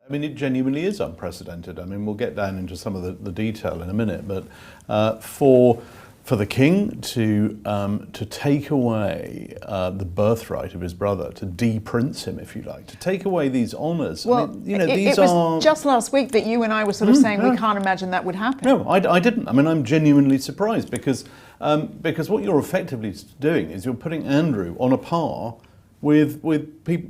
I mean, it genuinely is unprecedented. I mean, we'll get down into some of the detail in a minute, but for the king to take away the birthright of his brother, to de-prince him, if you like, to take away these honours. Well, I mean, you know, it was just last week that you and I were sort of saying we can't imagine that would happen. No, I didn't. I mean, I'm genuinely surprised because what you're effectively doing is you're putting Andrew on a par with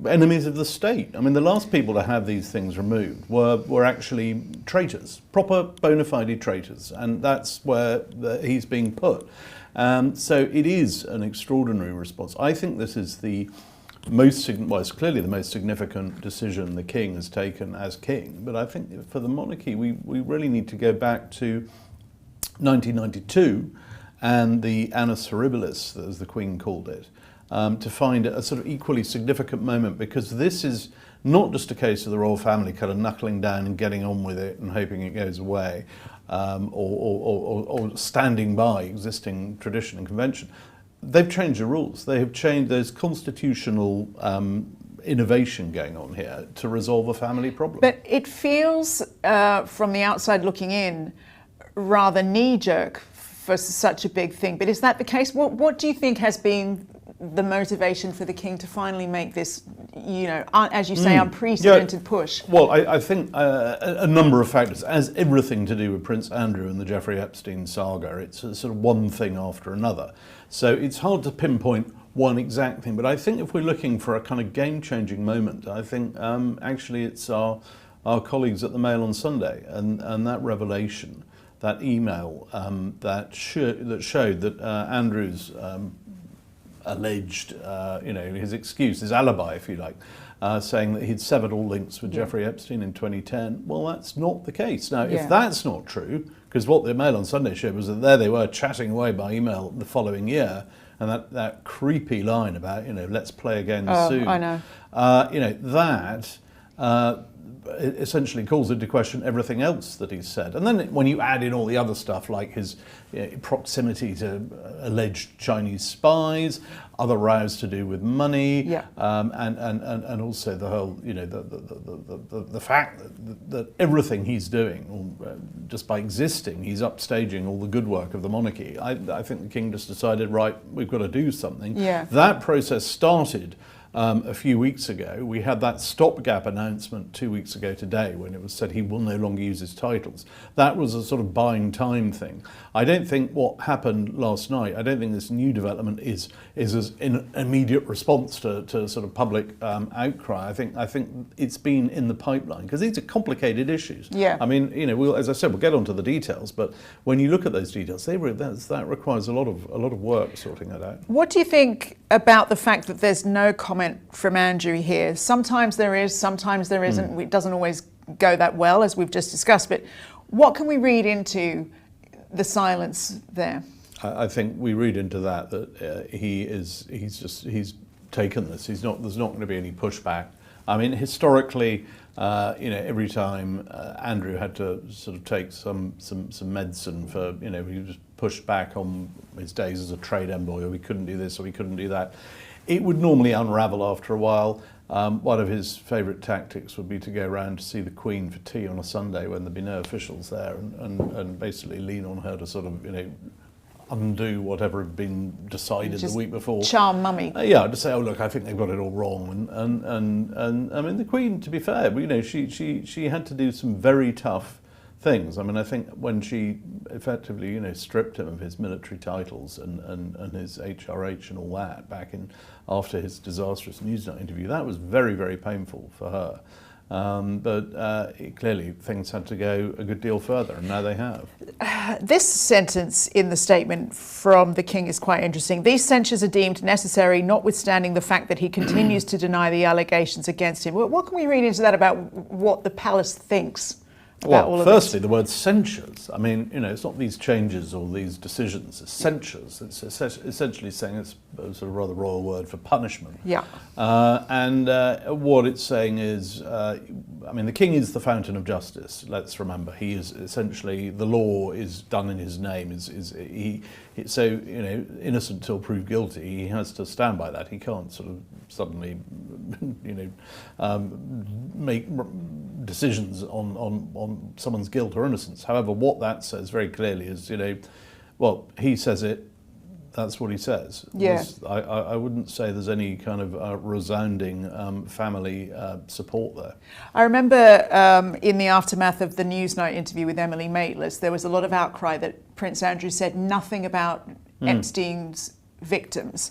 enemies of the state. I mean, the last people to have these things removed were actually traitors, proper bona fide traitors, and that's where he's being put. So it is an extraordinary response. I think this is the it's clearly the most significant decision the king has taken as king, but I think for the monarchy, we really need to go back to 1992 and the annus horribilis, as the Queen called it, to find a sort of equally significant moment, because this is not just a case of the royal family kind of knuckling down and getting on with it and hoping it goes away, or standing by existing tradition and convention. They've changed the rules. They have changed. There's constitutional innovation going on here to resolve a family problem. But it feels, from the outside looking in, rather knee-jerk for such a big thing. But is that the case? What do you think has been the motivation for the king to finally make this, you know, as you say, unprecedented push? Well, I think a number of factors. As everything to do with Prince Andrew and the Jeffrey Epstein saga, it's a sort of one thing after another. So it's hard to pinpoint one exact thing. But I think if we're looking for a kind of game-changing moment, I think actually it's our colleagues at the Mail on Sunday and that revelation, that email that showed that Andrew's alleged, his excuse, his alibi, if you like, saying that he'd severed all links with Jeffrey Epstein in 2010. Well, that's not the case. Now, if that's not true, because what the Mail on Sunday showed was that there they were chatting away by email the following year, and that creepy line about, let's play again soon. I know. That essentially calls into question everything else that he's said. And then when you add in all the other stuff like his proximity to alleged Chinese spies, other rows to do with money, and also the whole, the fact that everything he's doing, just by existing, he's upstaging all the good work of the monarchy. I think the king just decided, right, we've got to do something. Yeah. That process started a few weeks ago. We had that stopgap announcement 2 weeks ago today when it was said he will no longer use his titles. That was a sort of buying time thing. I don't think what happened last night, I don't think this new development is as an immediate response to sort of public outcry. I think it's been in the pipeline because these are complicated issues. Yeah. I mean, as I said, we'll get onto the details, but when you look at those details, that requires a lot of work sorting that out. What do you think about the fact that there's no comment from Andrew here? Sometimes there is, sometimes there isn't. It doesn't always go that well, as we've just discussed. But what can we read into the silence there? I think we read into that he's taken this. There's not going to be any pushback. I mean, historically, every time Andrew had to sort of take some medicine for, he was pushed back on his days as a trade envoy, or we couldn't do this or we couldn't do that. It would normally unravel after a while. One of his favourite tactics would be to go around to see the Queen for tea on a Sunday when there'd be no officials there, and basically lean on her to sort of, undo whatever had been decided the week before. Charm mummy. To say, oh look, I think they've got it all wrong, and I mean the Queen, to be fair, she had to do some very tough things. I mean, I think when she effectively, stripped him of his military titles and his HRH and all that back in after his disastrous Newsnight interview, that was very, very painful for her. But clearly things had to go a good deal further, and now they have. This sentence in the statement from the King is quite interesting. These censures are deemed necessary, notwithstanding the fact that he continues to deny the allegations against him. What can we read into that about what the palace thinks about all of firstly, this? the word censures. I mean, it's not these changes or these decisions, it's censures. It's essentially saying it's a sort of rather royal word for punishment. Yeah. And what it's saying is, the king is the fountain of justice, let's remember. He is essentially, the law is done in his name. So, innocent till proved guilty, he has to stand by that. He can't sort of suddenly, make decisions on someone's guilt or innocence. However, what that says very clearly is, he says it, that's what he says. Yeah. I wouldn't say there's any kind of resounding family support there. I remember in the aftermath of the Newsnight interview with Emily Maitlis, there was a lot of outcry that Prince Andrew said nothing about Epstein's victims.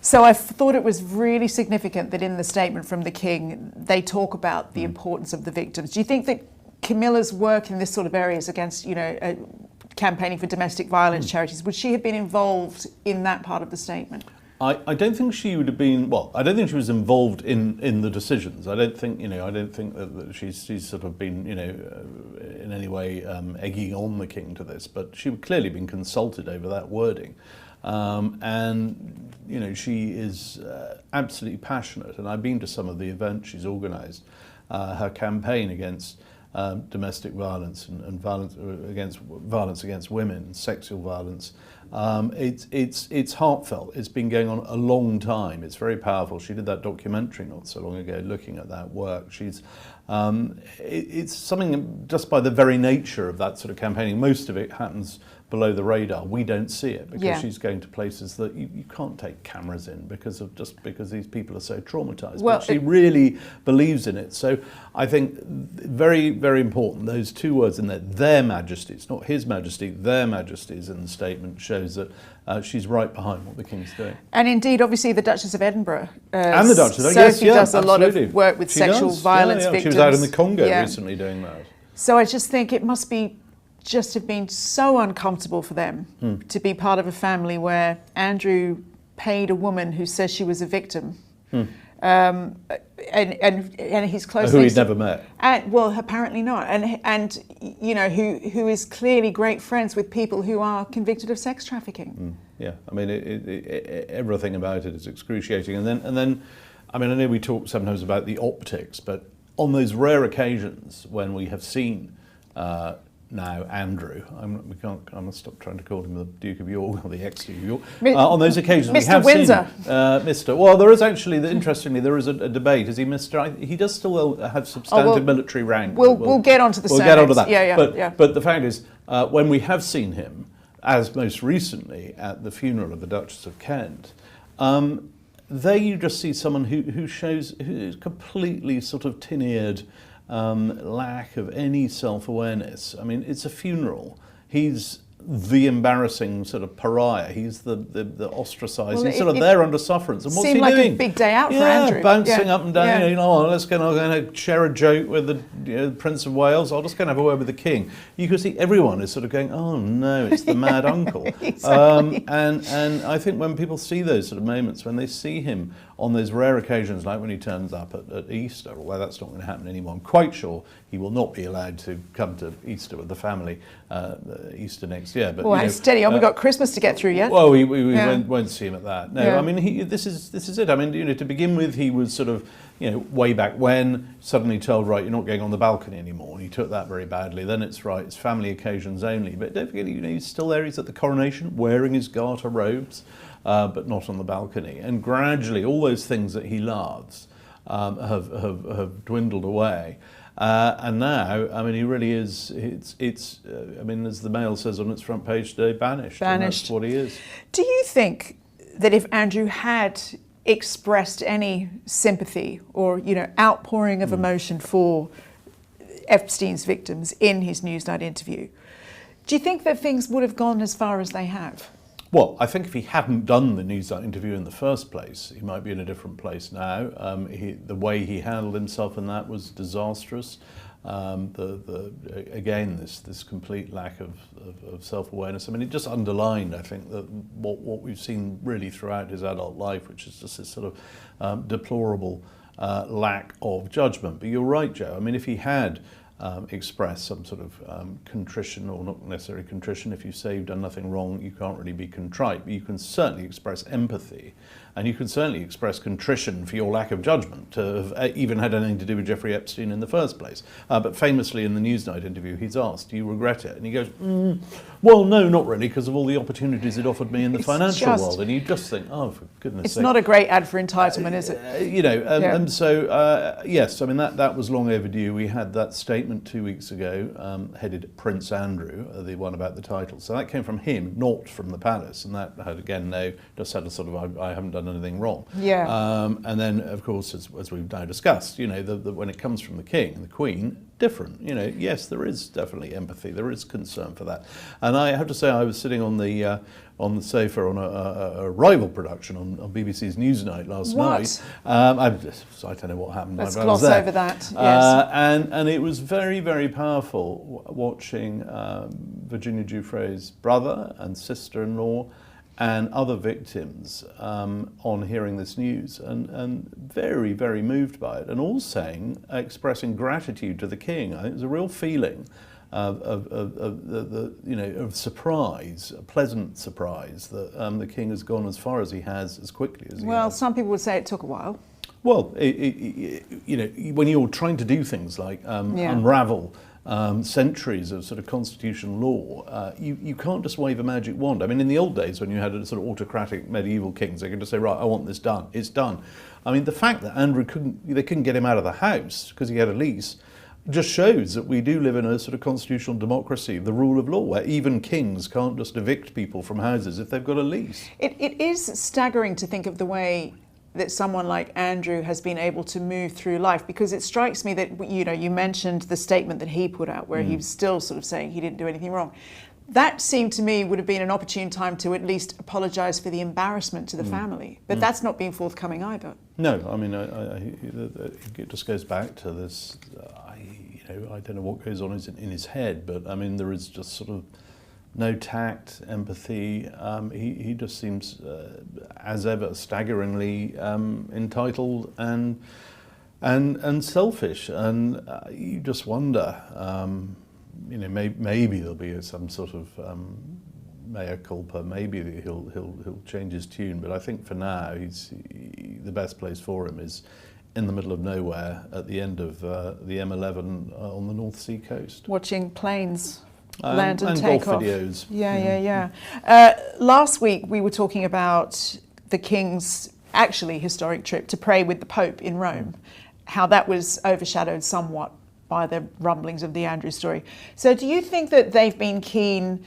So I thought it was really significant that in the statement from the King, they talk about the importance of the victims. Do you think that Camilla's work in this sort of areas against, campaigning for domestic violence charities, would she have been involved in that part of the statement? I don't think she would have been. Well, I don't think she was involved in the decisions. I don't think that she's sort of been in any way egging on the King to this. But she would clearly been consulted over that wording, and she is absolutely passionate. And I've been to some of the events she's organised. Her campaign against domestic violence and violence against women, sexual violence. It's heartfelt. It's been going on a long time. It's very powerful. She did that documentary not so long ago, looking at that work. It's something just by the very nature of that sort of campaigning. Most of it happens below the radar. We don't see it because she's going to places that you can't take cameras in because these people are so traumatized. But she really believes in it. So I think very, very important, those two words in there, their majesty. It's not His Majesty, their majesties in the statement shows that she's right behind what the King's doing. And indeed, obviously, the Duchess of Edinburgh. And the Duchess of Sophie does a lot of work with sexual violence victims. She was out in the Congo recently doing that. So I just think it must have been so uncomfortable for them to be part of a family where Andrew paid a woman who says she was a victim, and his close who he'd never met. Well, apparently not, and who is clearly great friends with people who are convicted of sex trafficking. Yeah, I mean, everything about it is excruciating, and then, I know we talk sometimes about the optics, but on those rare occasions when we have seen. Now, Andrew, I must stop trying to call him the Duke of York or the ex-Duke of York. On those occasions, we have Windsor. seen Mr. Well, there is actually, interestingly, there is a debate. Is he Mr.? He does still have substantive military rank. We'll get onto the. We'll get onto that. Yeah. But the fact is, when we have seen him, as most recently at the funeral of the Duchess of Kent, there you just see someone who is completely sort of tin-eared. Lack of any self-awareness. I mean, it's a funeral. He's the embarrassing sort of pariah. He's the ostracised. He's sort of there under sufferance. And what's he doing? Seemed like a big day out for Andrew. Bouncing up and down. Let's go and share a joke with the Prince of Wales. I'll just go and have a word with the King. You can see everyone is sort of going, oh no, it's the mad uncle. Exactly. And I think when people see those sort of moments, when they see him on those rare occasions, like when he turns up at Easter, although that's not going to happen anymore, I'm quite sure he will not be allowed to come to Easter with the family Easter next year. But steady on. We've got Christmas to get through yet. Well, we won't see him at that. No, I mean, this is it. I mean, to begin with, he was sort of, way back when, suddenly told, right, you're not going on the balcony anymore. And he took that very badly. Then it's right, it's family occasions only. But don't forget, he's still there. He's at the coronation, wearing his garter robes. But not on the balcony. And gradually, all those things that he loves have dwindled away. And now, I mean, he really is. I mean, as the Mail says on its front page today, banished. And that's what he is. Do you think that if Andrew had expressed any sympathy or outpouring of emotion for Epstein's victims in his Newsnight interview, do you think that things would have gone as far as they have? Well, I think if he hadn't done the Newsnight interview in the first place, he might be in a different place now. The way he handled himself in that was disastrous. Again, this complete lack of self-awareness. I mean, it just underlined, I think, that what we've seen really throughout his adult life, which is just this sort of deplorable lack of judgment. But you're right, Joe. I mean, if he had express some sort of contrition, or not necessarily contrition. If you say you've done nothing wrong, you can't really be contrite, but you can certainly express empathy, and you can certainly express contrition for your lack of judgment, to have even had anything to do with Jeffrey Epstein in the first place. But famously in the Newsnight interview, he's asked, do you regret it? And he goes, well, no, not really, because of all the opportunities it offered me in the financial world. And you just think, oh, for goodness sake. It's not a great ad for entitlement, is it? You know, and so, yes, I mean, that was long overdue. We had that statement 2 weeks ago, headed Prince Andrew, the one about the title. So that came from him, not from the palace. And that had, again, just had a sort of, I haven't done anything wrong. Yeah. And then, of course, as we've now discussed, you know, when it comes from the King and the Queen, different. You know, yes, there is definitely empathy. There is concern for that. And I have to say, I was sitting on the sofa on a rival production on BBC's Newsnight last night. I don't know what happened. Let's gloss over that. Yes. And it was very, very powerful watching Virginia Giuffre's brother and sister-in-law and other victims on hearing this news, and very, very moved by it, and all saying, expressing gratitude to the King. I think there's a real feeling of surprise, a pleasant surprise, that the King has gone as far as he has, as quickly as he has. Well, some people would say it took a while. Well, you know, when you're trying to do things like unravel centuries of sort of constitutional law, you can't just wave a magic wand. I mean, in the old days when you had a sort of autocratic medieval kings, they could just say, right, I want this done, it's done. I mean, the fact that Andrew couldn't get him out of the house because he had a lease, just shows that we do live in a sort of constitutional democracy, the rule of law, where even kings can't just evict people from houses if they've got a lease. It is staggering to think of the way that someone like Andrew has been able to move through life, because it strikes me that, you know, you mentioned the statement that he put out where he was still sort of saying he didn't do anything wrong. That seemed to me would have been an opportune time to at least apologise for the embarrassment to the family. But that's not been forthcoming either. No, I mean, it just goes back to this, I don't know what goes on in his head, but I mean, there is just sort of no tact, empathy. He just seems, as ever, staggeringly entitled and selfish, and you just wonder. You know, maybe there'll be some sort of mea culpa. Maybe he'll change his tune. But I think for now, the best place for him is in the middle of nowhere at the end of the M11 on the North Sea coast, watching planes land and take off. Golf videos. Yeah. Last week we were talking about the King's actually historic trip to pray with the Pope in Rome, how that was overshadowed somewhat by the rumblings of the Andrew story. So do you think that they've been keen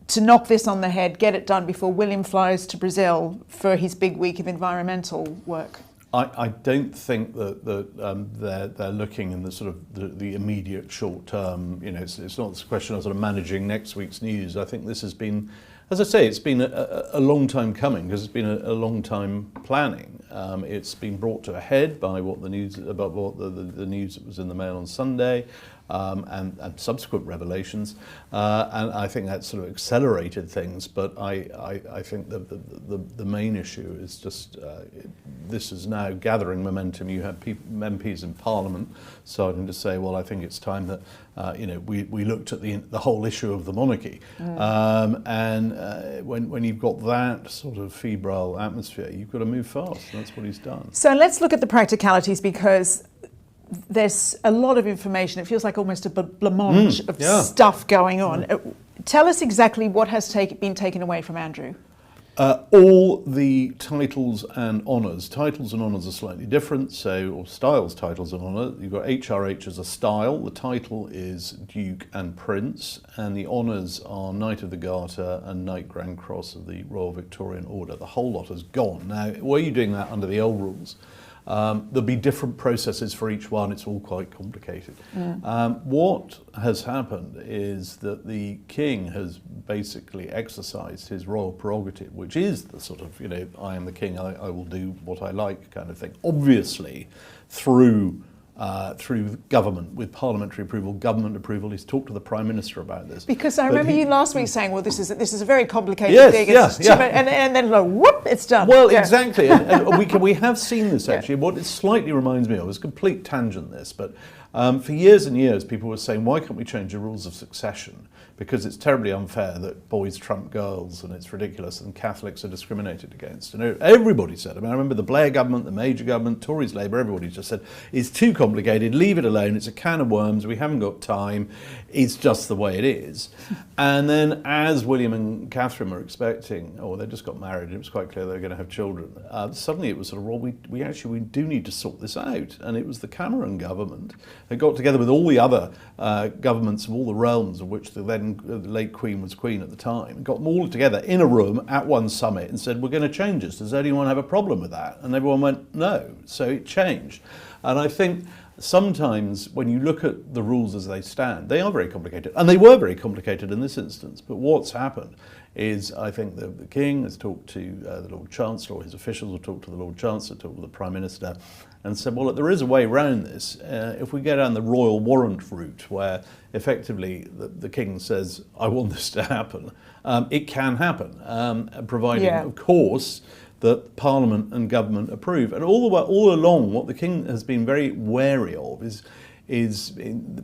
to knock this on the head, get it done before William flies to Brazil for his big week of environmental work? I don't think that they're looking in the sort of the immediate short term. You know, it's not a question of sort of managing next week's news. I think this has been, as I say, it's been a long time coming, because it's been a long time planning. It's been brought to a head by the news that was in the Mail on Sunday, and subsequent revelations, and I think that sort of accelerated things. But I think the main issue is just this is now gathering momentum. You have MPs in Parliament starting to say, well, I think it's time that we looked at the whole issue of the monarchy, and when you've got that sort of febrile atmosphere, you've got to move fast, and that's what he's done. So let's look at the practicalities, because there's a lot of information. It feels like almost a blancmange of stuff going on. Tell us exactly what has been taken away from Andrew. All the titles and honours. Titles and honours are slightly different, or styles, titles and honour. You've got HRH as a style. The title is Duke and Prince, and the honours are Knight of the Garter and Knight Grand Cross of the Royal Victorian Order. The whole lot has gone. Now, were you doing that under the old rules? There'll be different processes for each one. It's all quite complicated. What has happened is that the King has basically exercised his royal prerogative, which is the sort of, I am the King, I will do what I like kind of thing. Obviously, through government, with parliamentary approval, government approval. He's talked to the Prime Minister about this. Because I remember you last week saying, well, this is a very complicated thing. And then whoop, it's done. Well, exactly. And we have seen this actually. What it slightly reminds me of is a complete tangent this, but For years and years, people were saying, why can't we change the rules of succession? Because it's terribly unfair that boys trump girls, and it's ridiculous, and Catholics are discriminated against. And everybody said, I remember the Blair government, the Major government, Tories, Labour, everybody just said, it's too complicated, leave it alone, it's a can of worms, we haven't got time, it's just the way it is. And then as William and Catherine were expecting, they just got married, and it was quite clear they were going to have children, suddenly it was sort of, well, we do need to sort this out. And it was the Cameron government that got together with all the other governments of all the realms of which the then late Queen was Queen at the time, and got them all together in a room at one summit and said, we're going to change this. Does anyone have a problem with that? And everyone went, no. So it changed. And I think sometimes when you look at the rules as they stand, they are very complicated. And they were very complicated in this instance. But what's happened is, I think the King has talked to the Lord Chancellor, or his officials have talked to the Lord Chancellor, talked to the Prime Minister, and said, well, look, there is a way around this. If we go down the royal warrant route, where effectively the King says, I want this to happen, it can happen, providing, of course, that Parliament and government approve. And all along, what the King has been very wary of is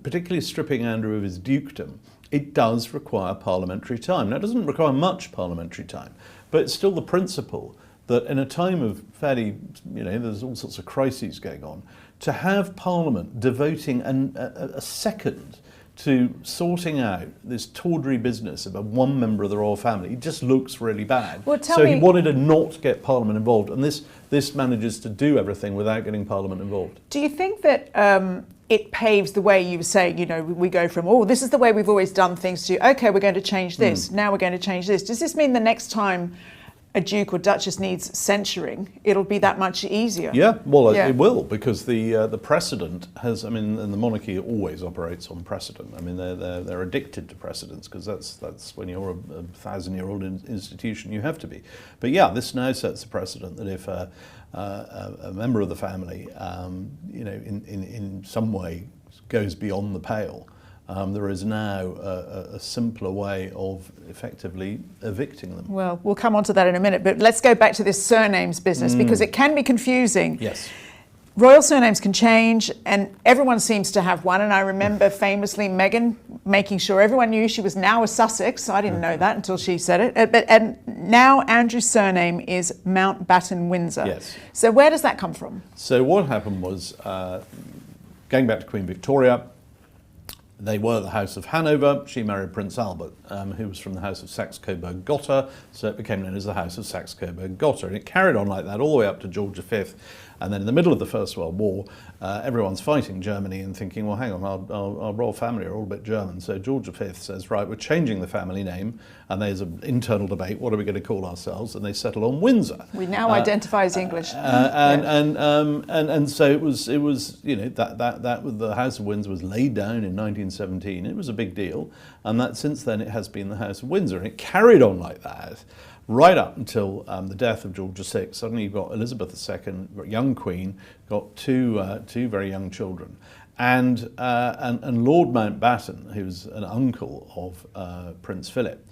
particularly stripping Andrew of his dukedom, it does require parliamentary time. Now, it doesn't require much parliamentary time, but it's still the principle that in a time of fairly, there's all sorts of crises going on, to have Parliament devoting a second to sorting out this tawdry business about one member of the royal family, it just looks really bad. Well, he wanted to not get Parliament involved, and this manages to do everything without getting Parliament involved. Do you think that it paves the way? You were saying, we go from, this is the way we've always done things, to, okay, we're going to change this, now we're going to change this. Does this mean the next time a duke or duchess needs censuring, it'll be that much easier? Yeah, well, it will, because the precedent has, and the monarchy always operates on precedent. They're addicted to precedents, because that's when you're a 1,000-year-old institution, you have to be. But yeah, this now sets a precedent that if a member of the family, in some way goes beyond the pale, there is now a simpler way of effectively evicting them. Well, we'll come on to that in a minute, but let's go back to this surnames business, because it can be confusing. Yes. Royal surnames can change, and everyone seems to have one. And I remember famously Meghan making sure everyone knew she was now a Sussex. I didn't know that until she said it. And now Andrew's surname is Mountbatten Windsor. Yes. So where does that come from? So what happened was, going back to Queen Victoria, they were the House of Hanover. She married Prince Albert, who was from the House of Saxe-Coburg-Gotha, so it became known as the House of Saxe-Coburg-Gotha. And it carried on like that all the way up to George V. And then in the middle of the First World War, everyone's fighting Germany and thinking, well, hang on, our royal family are all a bit German. So George V says, right, we're changing the family name. And there's an internal debate, what are we going to call ourselves? And they settle on Windsor. We now identify as English. And so it was that the House of Windsor was laid down in 1917. It was a big deal. And that since then it has been the House of Windsor. And it carried on like that right up until the death of George VI. Suddenly you've got Elizabeth II, young queen, got two very young children. And Lord Mountbatten, who's an uncle of Prince Philip,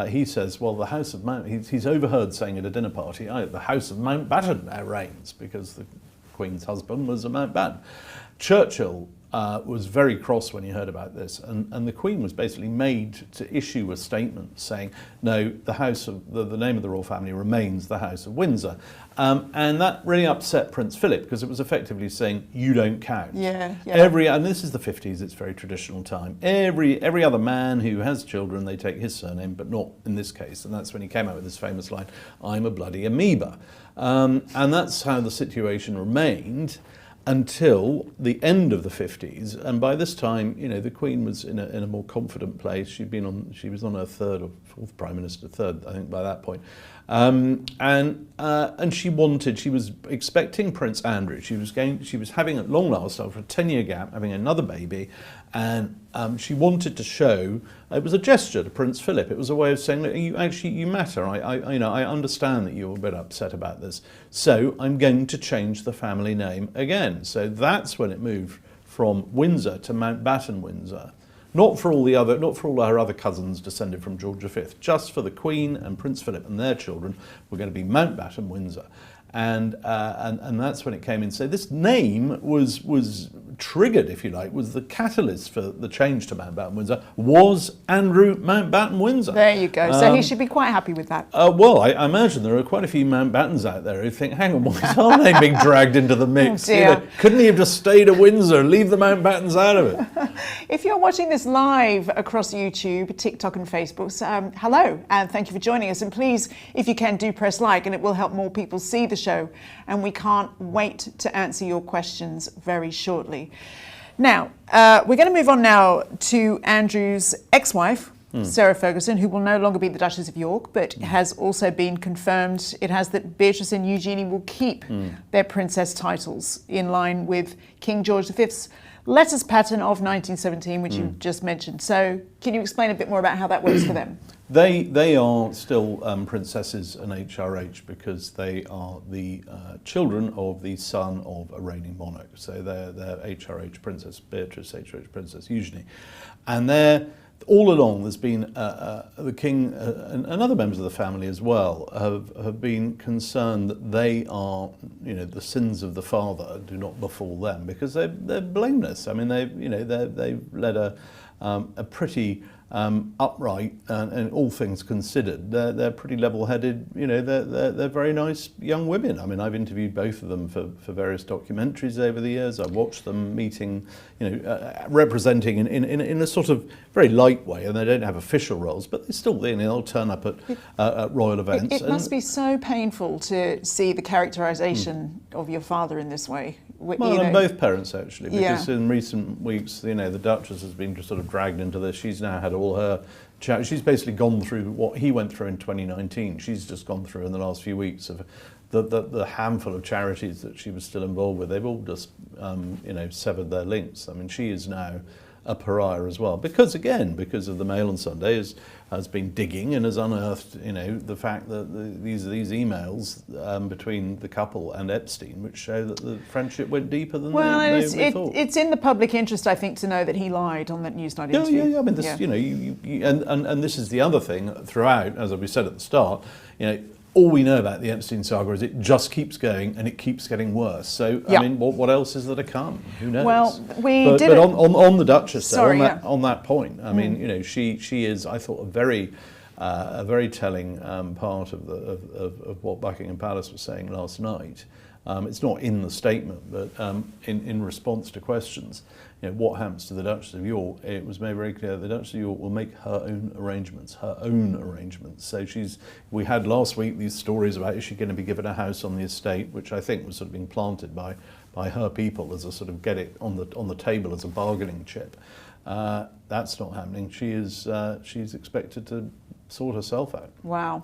he says, well, the House of he's overheard saying at a dinner party, the House of Mountbatten now reigns, because the Queen's husband was a Mountbatten. Churchill was very cross when he heard about this, and the Queen was basically made to issue a statement saying, no, the House of the name of the royal family remains the House of Windsor, and that really upset Prince Philip, because it was effectively saying you don't count. Yeah. And this is the 50s; it's very traditional time. Every other man who has children, they take his surname, but not in this case, and that's when he came out with this famous line, "I'm a bloody amoeba," and that's how the situation remained until the end of the 50s, and by this time, the Queen was in a more confident place. She was on her third or fourth Prime Minister, I think by that point, and she was expecting Prince Andrew. She was having at long last, after a 10-year gap, having another baby, and she wanted to show. It was a gesture to Prince Philip. It was a way of saying, look, you matter. I understand that you're a bit upset about this, so I'm going to change the family name again. So that's when it moved from Windsor to Mountbatten Windsor. Not for all her other cousins descended from George V, just for the Queen and Prince Philip and their children were going to be Mountbatten Windsor. and that's when it came in. So this name was triggered, if you like, was the catalyst for the change to Mountbatten Windsor, was Andrew Mountbatten Windsor. There you go. So he should be quite happy with that. Well, I imagine there are quite a few Mountbattens out there who think, hang on, why is our name being dragged into the mix? Oh dear. Couldn't he have just stayed at Windsor, leave the Mountbattens out of it? If you're watching this live across YouTube, TikTok and Facebook, hello, and thank you for joining us. And please, if you can, do press like, and it will help more people see the show. And we can't wait to answer your questions very shortly. Now, we're going to move on now to Andrew's ex-wife, Sarah Ferguson, who will no longer be the Duchess of York, but has also been confirmed, it has, that Beatrice and Eugenie will keep their princess titles in line with King George V's letters pattern of 1917, which you just mentioned. So can you explain a bit more about how that works for them? They are still princesses and HRH because they are the children of the son of a reigning monarch. So they're HRH Princess Beatrice, HRH Princess Eugenie. And they're, all along there's been, the King and other members of the family as well have been concerned that they are, the sins of the father do not befall them, because they're blameless. I mean, they've led a pretty upright, and all things considered, they're pretty level-headed. They're very nice young women. I mean, I've interviewed both of them for various documentaries over the years. I've watched them meeting, representing in a sort of very light way, and they don't have official roles, but they still, they'll turn up at royal events. It must be so painful to see the characterisation of your father in this way. Well, and both parents actually, because in recent weeks, the Duchess has been sort of dragged into this. She's now had all her she's basically gone through what he went through in 2019. She's just gone through in the last few weeks of the handful of charities that she was still involved with. They've all just severed their links. I mean, she is now a pariah as well, because of the Mail on Sunday has been digging and has unearthed the fact that these emails between the couple and Epstein, which show that the friendship went deeper than they thought. It's in the public interest, I think, to know that he lied on that Newsnight interview. Yeah. I mean, this, and this is the other thing throughout, as we said at the start. All we know about the Epstein saga is it just keeps going and it keeps getting worse. So, I mean, what else is there to come? Who knows? Well, but on the Duchess, on that point, I mean, she is, I thought, a very telling part of what Buckingham Palace was saying last night. It's not in the statement, but in response to questions, what happens to the Duchess of York, it was made very clear the Duchess of York will make her own arrangements. So we had last week these stories about, is she going to be given a house on the estate, which I think was sort of being planted by her people as a sort of get it on the table as a bargaining chip. That's not happening. She's expected to sort herself out. Wow.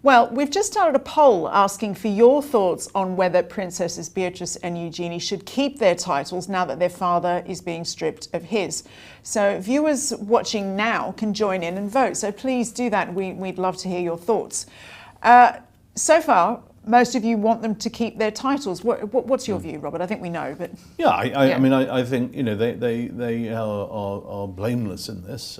Well, we've just started a poll asking for your thoughts on whether Princesses Beatrice and Eugenie should keep their titles now that their father is being stripped of his. So viewers watching now can join in and vote. So please do that. We'd love to hear your thoughts. So far, most of you want them to keep their titles. What's your view, Robert? I think we know, but I mean, I think they are blameless in this.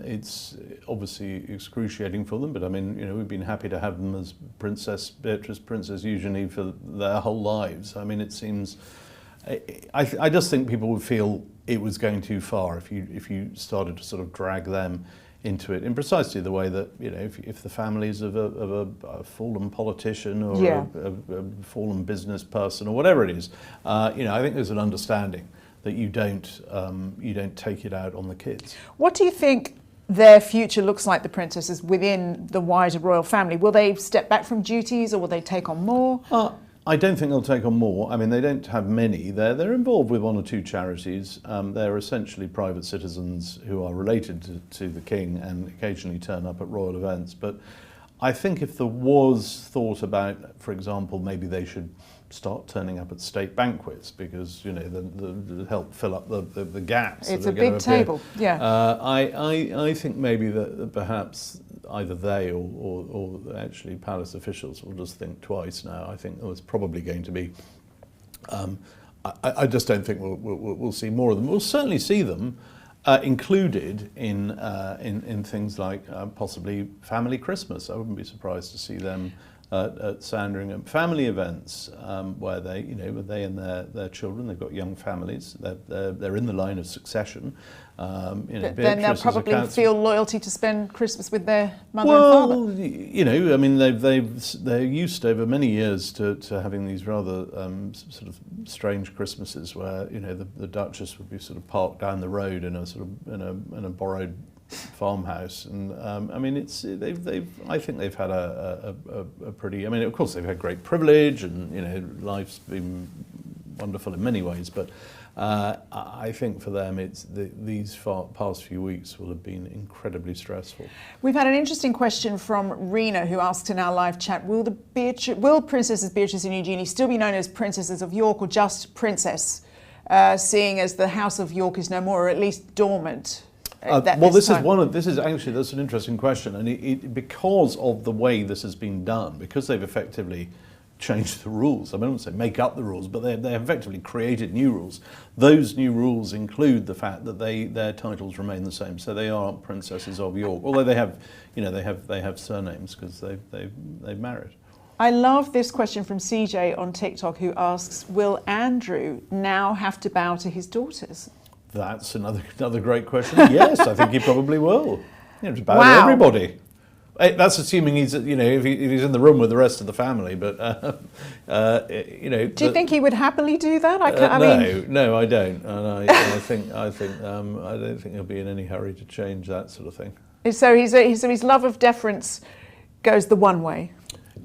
It's obviously excruciating for them, but I mean, we've been happy to have them as Princess Beatrice, Princess Eugenie for their whole lives. I mean, it seems. I just think people would feel it was going too far if you started to sort of drag them into it in precisely the way that if the families of a fallen politician or a fallen business person or whatever it is, I think there's an understanding that you don't take it out on the kids. What do you think their future looks like, the princesses, within the wider royal family? Will they step back from duties, or will they take on more? I don't think they'll take on more. I mean, they don't have many. They're involved with one or two charities. They're essentially private citizens who are related to the king and occasionally turn up at royal events. But I think if there was thought about, for example, maybe they should start turning up at state banquets because the help fill up the gaps. It's a big table. I think maybe that perhaps either they or actually palace officials will just think twice now. I think there's probably going to be. I just don't think we'll see more of them. We'll certainly see them included in things like possibly family Christmas. I wouldn't be surprised to see them at Sandringham. Family events where they and their children, they've got young families, they're in the line of succession. But then they'll probably feel loyalty to spend Christmas with their mother well, and father. You know, I mean, they're used over many years to having these rather sort of strange Christmases where, you know, the Duchess would be sort of parked down the road in a sort of in a borrowed farmhouse, and I mean, I think they've had a pretty. I mean, of course, they've had great privilege, and you know, life's been wonderful in many ways. But I think for them, these past few weeks will have been incredibly stressful. We've had an interesting question from Rena, who asked in our live chat: Will Princesses Beatrice and Eugenie still be known as Princesses of York, or just Princess, seeing as the House of York is no more, or at least dormant? That's an interesting question, and because of the way this has been done, because they've effectively changed the rules. I mean, I wouldn't say make up the rules, but they have effectively created new rules. Those new rules include the fact that their titles remain the same, so they are Princesses of York, although they have surnames because they've married. I love this question from CJ on TikTok, who asks: Will Andrew now have to bow to his daughters? That's another great question. Yes, I think he probably will. You know, to bow to everybody. That's assuming he's, you know, if he's in the room with the rest of the family. But you know, do you think he would happily do that? No, I don't. And I don't think he'll be in any hurry to change that sort of thing. So his love of deference goes the one way.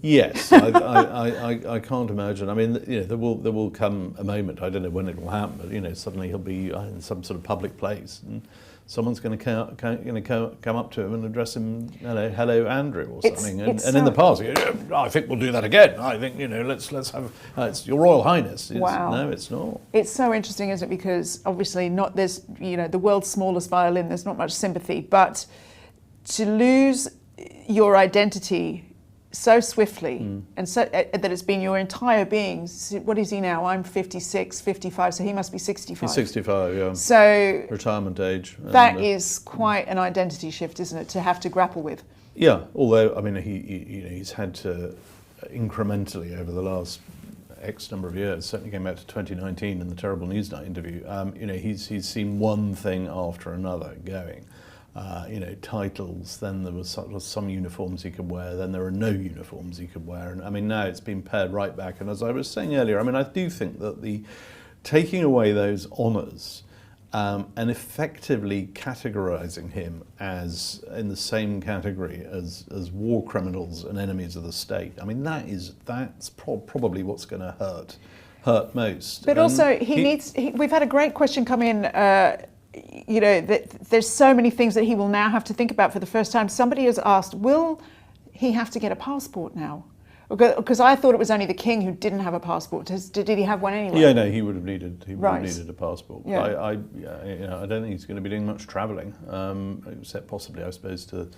Yes, I can't imagine. I mean, you know, there will come a moment. I don't know when it will happen, but you know, suddenly he'll be in some sort of public place, and someone's going to come up to him and address him, hello Andrew, or something. And in the past, I think we'll do that again. I think, you know, let's have it's Your Royal Highness. Wow. No, it's not. It's so interesting, isn't it? Because obviously, there's, you know, the world's smallest violin. There's not much sympathy, but to lose your identity so swiftly, and so that it's been your entire being. What is he now? I'm 56, 55, so he must be 65. He's 65, yeah. So retirement age. That is quite an identity shift, isn't it, to have to grapple with? Yeah, although I mean he's had to incrementally over the last X number of years, certainly going back to 2019 in the Terrible Newsnight interview, you know, he's seen one thing after another going. You know, titles, then there was some uniforms he could wear, then there are no uniforms he could wear. And I mean, now it's been pared right back. And as I was saying earlier, I mean, I do think that the taking away those honours and effectively categorising him as in the same category as war criminals and enemies of the state, I mean, that's probably what's going to hurt most. But also, we've had a great question come in, you know, there's so many things that he will now have to think about for the first time. Somebody has asked, will he have to get a passport now? Because I thought it was only the king who didn't have a passport. Did he have one anyway? Yeah, no, he would have needed a passport. Yeah. You know, I don't think he's going to be doing much travelling, except possibly, I suppose, to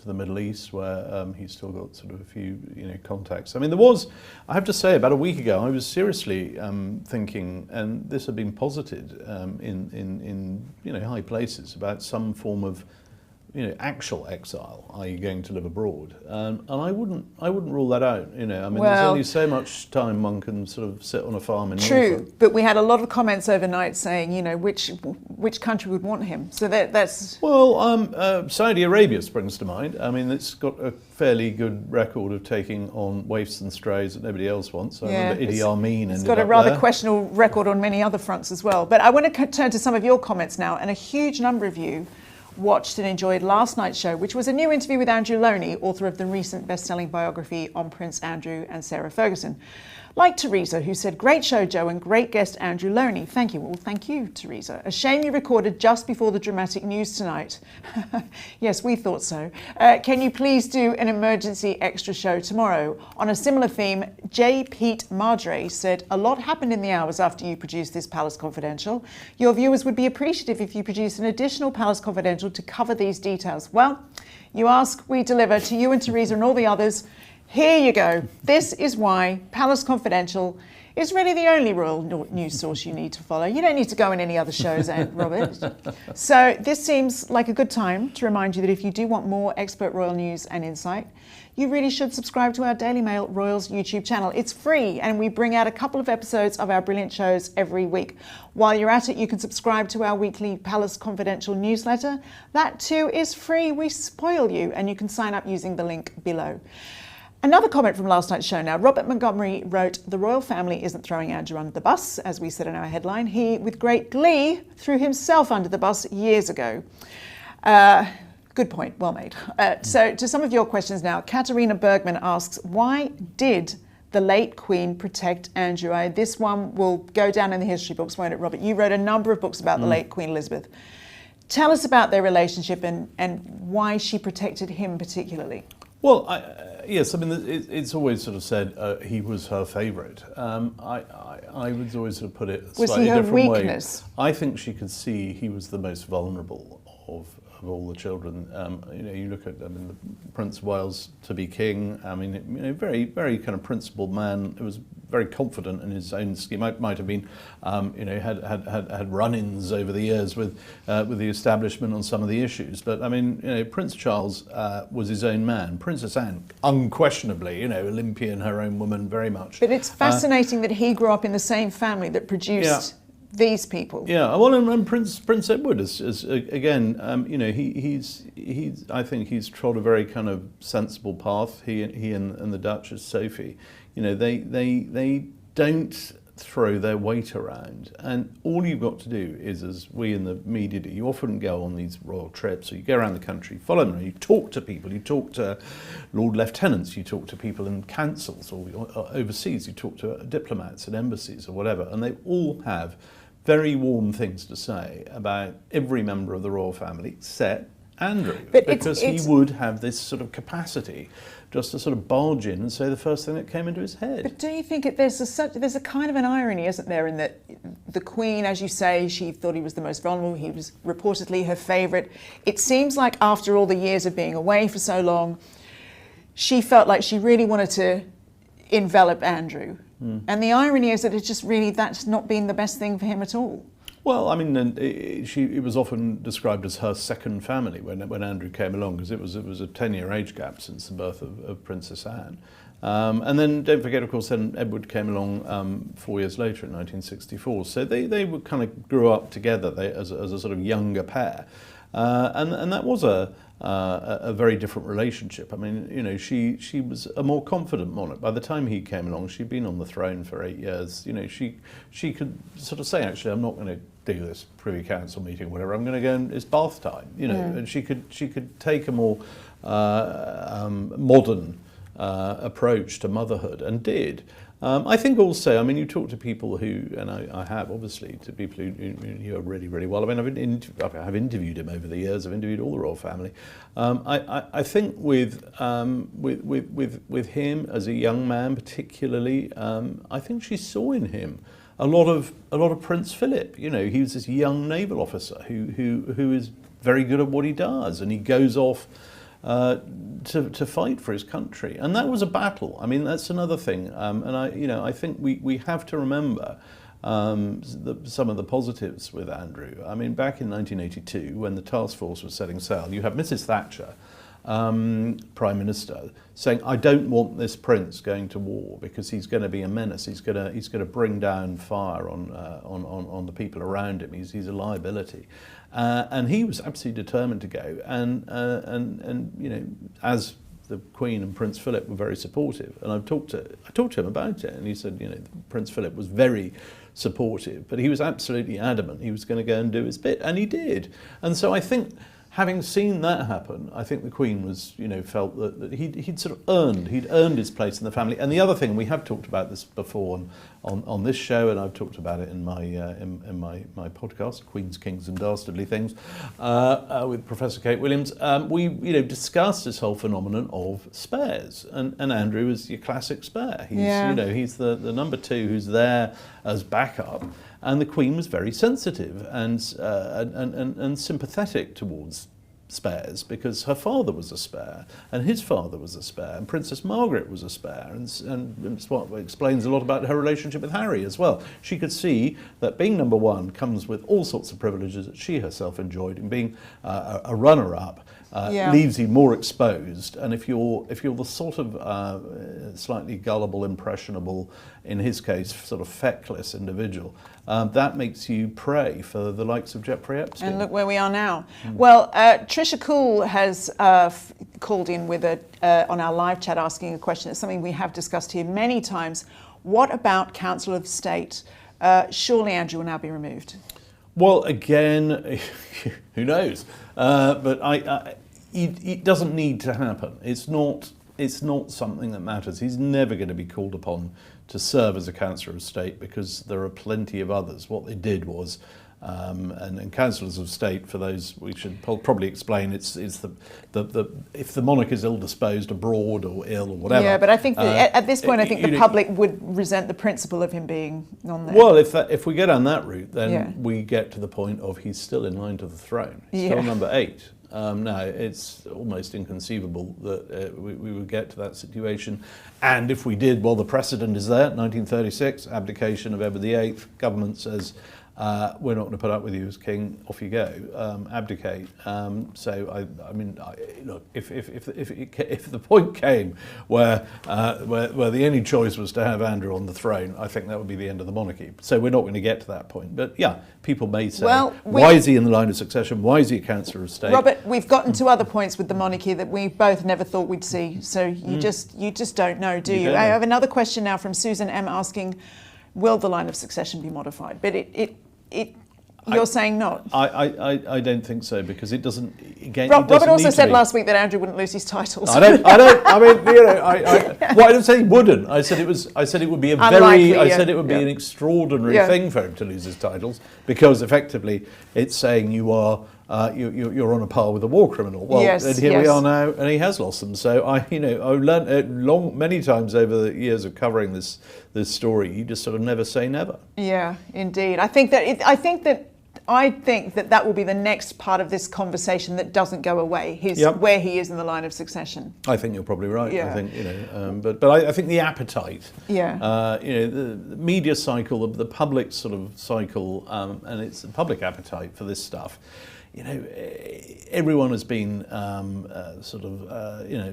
the Middle East, where he's still got sort of a few, you know, contacts. I mean, I have to say, about a week ago, I was seriously thinking, and this had been posited in you know, high places, about some form of, you know, actual exile, i.e. going to live abroad. And I wouldn't rule that out, you know. I mean, there's only so much time one can sort of sit on a farm in True, Norfolk. but we had a lot of comments overnight saying, you know, which country would want him. So that's... Well, Saudi Arabia springs to mind. I mean, it's got a fairly good record of taking on waifs and strays that nobody else wants. I remember Idi Amin. It's got a rather questionable record on many other fronts as well. But I want to turn to some of your comments now, and a huge number of you watched and enjoyed last night's show, which was a new interview with Andrew Loney, author of the recent best-selling biography on Prince Andrew and Sarah Ferguson. Like Teresa, who said, "Great show, Joe, and great guest Andrew Loney." Thank you. Well, thank you, Teresa. A shame you recorded just before the dramatic news tonight. Yes, we thought so. Can you please do an emergency extra show tomorrow? On a similar theme, J. Pete Mardre said, "A lot happened in the hours after you produced this Palace Confidential. Your viewers would be appreciative if you produced an additional Palace Confidential to cover these details." Well, you ask, we deliver to you and Teresa and all the others. Here you go. This is why Palace Confidential is really the only royal news source you need to follow. You don't need to go on any other shows, Robert. So this seems like a good time to remind you that if you do want more expert royal news and insight, you really should subscribe to our Daily Mail Royals YouTube channel. It's free, and we bring out a couple of episodes of our brilliant shows every week. While you're at it, you can subscribe to our weekly Palace Confidential newsletter. That too is free. We spoil you, and you can sign up using the link below. Another comment from last night's show now. Robert Montgomery wrote, "The royal family isn't throwing Andrew under the bus," as we said in our headline. He, with great glee, threw himself under the bus years ago. Good point, well made. So to some of your questions now, Katerina Bergman asks, why did the late Queen protect Andrew? This one will go down in the history books, won't it, Robert? You wrote a number of books about the late Queen Elizabeth. Tell us about their relationship and why she protected him particularly. Well, yes, I mean, it's always sort of said he was her favourite. I would always sort of put it a slightly different weakness? way. I think she could see he was the most vulnerable of all the children. You look at, the Prince of Wales to be king. Very, very kind of principled man. He was very confident in his own scheme. Might have been, had run-ins over the years with the establishment on some of the issues. But Prince Charles was his own man. Princess Anne, unquestionably, Olympian, her own woman, very much. But it's fascinating that he grew up in the same family that produced these people. Yeah, well, and Prince Edward is again, he's I think he's trod a very kind of sensible path. He and the Duchess Sophie, they don't throw their weight around, and all you've got to do is, as we in the media do, you often go on these royal trips, or you go around the country, follow them, you talk to people, you talk to Lord Lieutenants, you talk to people in councils or overseas, you talk to diplomats and embassies or whatever, and they all have very warm things to say about every member of the royal family except Andrew, because he would have this sort of capacity just to sort of barge in and say the first thing that came into his head. But do you think there's a kind of an irony, isn't there, in that the Queen, as you say, she thought he was the most vulnerable, he was reportedly her favourite. It seems like after all the years of being away for so long, she felt like she really wanted to envelop Andrew. And the irony is that that's not been the best thing for him at all. Well, it was often described as her second family when Andrew came along, because it was a 10-year age gap since the birth of Princess Anne. And then don't forget, of course, then Edward came along 4 years later in 1964. So they were kind of grew up together as a sort of younger pair. And that was a very different relationship. She was a more confident monarch. By the time he came along, she'd been on the throne for 8 years. She could sort of say, actually, I'm not going to do this Privy Council meeting or whatever. I'm going to go and it's bath time. And she could take a more modern approach to motherhood, and did. I think also, you talk to people who, and I have obviously, to people who you know really, really well. I've interviewed him over the years. I've interviewed all the royal family. I think with him as a young man, particularly, I think she saw in him a lot of Prince Philip. He was this young naval officer who is very good at what he does, and he goes off to fight for his country, and that was a battle. That's another thing, and I think we have to remember some of the positives with Andrew. Back in 1982, when the task force was setting sail, you have Mrs. Thatcher, Prime Minister, saying, "I don't want this prince going to war because he's going to be a menace. He's going to bring down fire on the people around him. He's a liability." And he was absolutely determined to go. And as the Queen and Prince Philip were very supportive, and I talked to him about it, and he said, Prince Philip was very supportive, but he was absolutely adamant he was going to go and do his bit, and he did. And so I think, having seen that happen, I think the Queen was, felt that he'd sort of earned his place in the family. And the other thing, we have talked about this before on this show, and I've talked about it in my podcast, Queens, Kings and Dastardly Things, with Professor Kate Williams. We discussed this whole phenomenon of spares, and Andrew is your classic spare. He's the number two who's there as backup. And the Queen was very sensitive and sympathetic towards spares because her father was a spare and his father was a spare and Princess Margaret was a spare, and it's what explains a lot about her relationship with Harry as well. She could see that being number one comes with all sorts of privileges that she herself enjoyed, and being a runner-up leaves you more exposed. And if you're the sort of slightly gullible, impressionable, in his case sort of feckless individual, that makes you prey for the likes of Jeffrey Epstein. And look where we are now. Well, Tricia Cool has called in with on our live chat asking a question. It's something we have discussed here many times. What about Council of State? Surely Andrew will now be removed. Well, again, who knows? But it doesn't need to happen. It's not something that matters. He's never going to be called upon to serve as a Councillor of State because there are plenty of others. What they did was, and Councillors of State, for those we should probably explain, it's the if the monarch is ill disposed abroad or ill or whatever. Yeah, but I think that at this point, I think the public would resent the principle of him being on there. Well, if we go down that route, then we get to the point of he's still in line to the throne. He's still number 8. No, it's almost inconceivable that we would get to that situation. And if we did, well, the precedent is there. 1936, abdication of Edward VIII. Government says, we're not going to put up with you as king. Off you go. Abdicate. So I mean, look, if the point came where the only choice was to have Andrew on the throne, I think that would be the end of the monarchy. So we're not going to get to that point. But yeah, people may say, why is he in the line of succession? Why is he a Councillor of State? Robert, we've gotten to other points with the monarchy that we both never thought we'd see. So you just don't know, do you? I have another question now from Susan M asking, will the line of succession be modified? But you're saying not. I don't think so, because it doesn't. Again, Robert also said last week that Andrew wouldn't lose his titles. I don't. I mean, I didn't say he wouldn't. I said it would be a unlikely, very. I said it would be an extraordinary thing for him to lose his titles, because effectively it's saying you are. You're on a par with a war criminal. Well, and here we are now, and he has lost them. So I've learned many times over the years of covering this story. You just sort of never say never. Yeah, indeed. I think that will be the next part of this conversation that doesn't go away. Where he is in the line of succession. I think you're probably right. Yeah. I think but I think the appetite. Yeah. The media cycle, the public sort of cycle, and it's the public appetite for this stuff. Everyone has been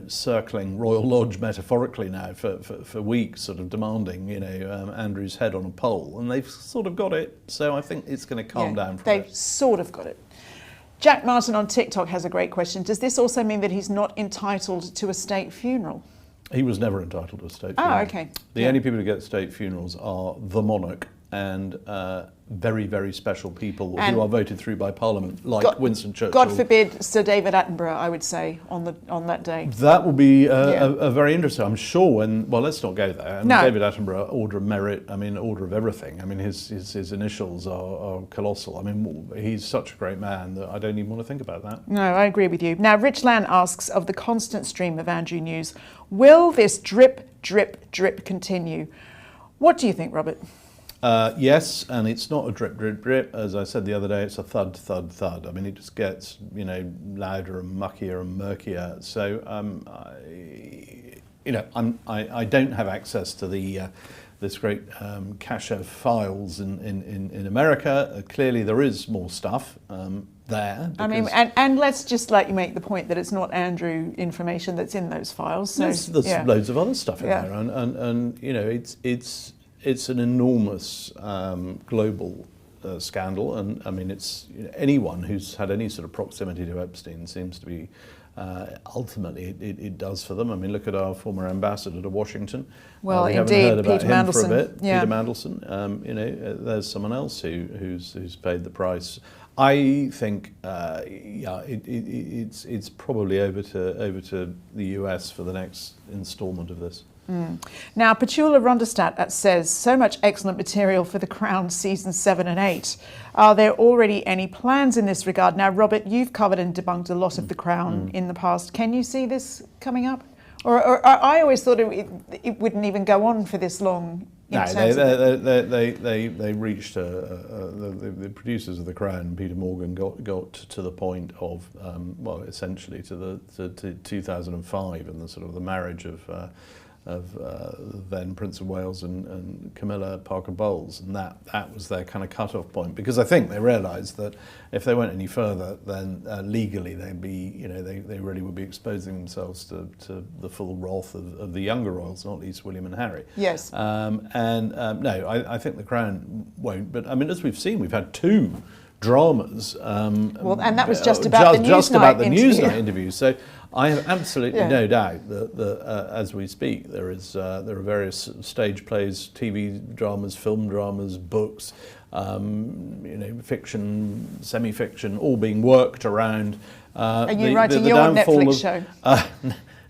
circling Royal Lodge metaphorically now for weeks, sort of demanding, Andrew's head on a pole, and they've sort of got it. So I think it's going to calm down from They've sort of got it. Jack Martin on TikTok has a great question. Does this also mean that he's not entitled to a state funeral? He was never entitled to a state funeral. Oh, okay. The only people who get state funerals are the monarch and very, very special people who are voted through by Parliament, like Winston Churchill. God forbid Sir David Attenborough, I would say, on that day. That will be a very interesting. I'm sure let's not go there. No. David Attenborough, Order of Merit, Order of everything. His initials are colossal. He's such a great man that I don't even want to think about that. No, I agree with you. Now, Rich Lan asks, of the constant stream of Andrew news, will this drip, drip, drip continue? What do you think, Robert? Yes, and it's not a drip, drip, drip. As I said the other day, it's a thud, thud, thud. It just gets, louder and muckier and murkier. So, I don't have access to this great cache of files in America. Clearly, there is more stuff there. And let's just let you make the point that it's not Andrew information that's in those files. So, there's loads of other stuff in there, and it's an enormous global scandal, and it's anyone who's had any sort of proximity to Epstein seems to be ultimately it does for them. Look at our former ambassador to Washington. Well, we indeed, haven't heard about Peter him Mandelson. for a bit. Yeah. Peter Mandelson. There's someone else who's paid the price. I think it's probably over to the US for the next instalment of this. Now, Petula Ronderstadt says, so much excellent material for The Crown seasons 7 and 8. Are there already any plans in this regard? Now, Robert, you've covered and debunked a lot of The Crown in the past. Can you see this coming up? Or I always thought it wouldn't even go on for this long. No, terms of they reached the producers of The Crown, Peter Morgan, got to the point of essentially to 2005 and the sort of the marriage of then Prince of Wales and Camilla Parker Bowles, and that was their kind of cut-off point, because I think they realised that if they went any further, then legally they'd be, they really would be exposing themselves to the full wrath of the younger royals, not least William and Harry. Yes. No, I think The Crown won't. But I mean, as we've seen, we've had 2 dramas. And that was just about the Newsnight interview. So I have absolutely no doubt that as we speak, there are various stage plays, TV dramas, film dramas, books, fiction, semi-fiction, all being worked around. Are you writing your Netflix show?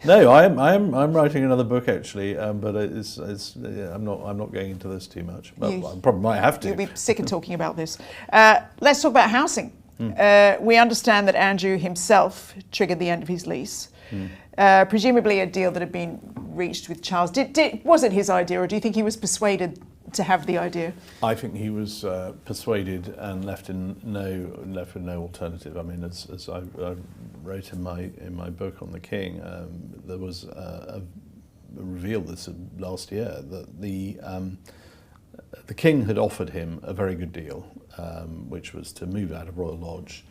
No, I'm writing another book actually, but I'm not going into this too much. But I probably might have to. You'll be sick of talking about this. Let's talk about housing. We understand that Andrew himself triggered the end of his lease. Presumably a deal that had been reached with Charles. Was it his idea, or do you think he was persuaded to have the idea? I think he was persuaded and left with no alternative. I mean, as I wrote in my book on the King, there was a reveal this last year that the King had offered him a very good deal, which was to move out of Royal Lodge,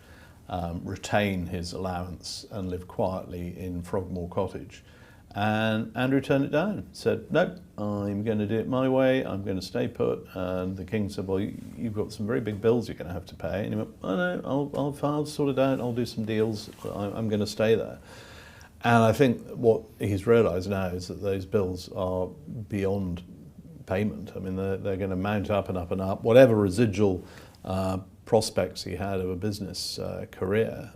retain his allowance and live quietly in Frogmore Cottage. And Andrew turned it down, said, no, I'm going to do it my way, I'm going to stay put. And the King said, well, you've got some very big bills you're going to have to pay. And he went, oh no, I'll sort it out, I'll do some deals, I'm going to stay there. And I think what he's realised now is that those bills are beyond payment. I mean, they're going to mount up and up and up. Whatever residual prospects he had of a business career,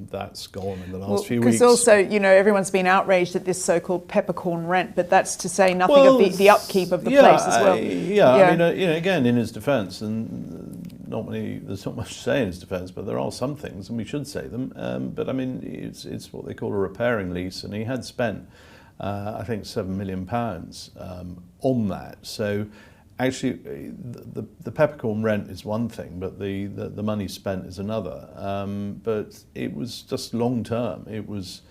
that's gone in the last few weeks. Because also, everyone's been outraged at this so-called peppercorn rent, but that's to say nothing of the upkeep of the place as well. I mean, again, in his defence, and there's not much to say in his defence, but there are some things, and we should say them. But I mean, it's what they call a repairing lease, and he had spent, I think, £7 million on that. So actually, the peppercorn rent is one thing, but the money spent is another. But it was just long term. It was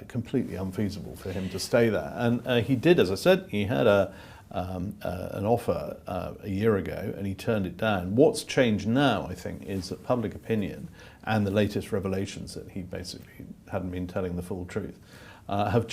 completely unfeasible for him to stay there. And he did, as I said, he had an offer a year ago, and he turned it down. What's changed now, I think, is that public opinion and the latest revelations that he basically hadn't been telling the full truth have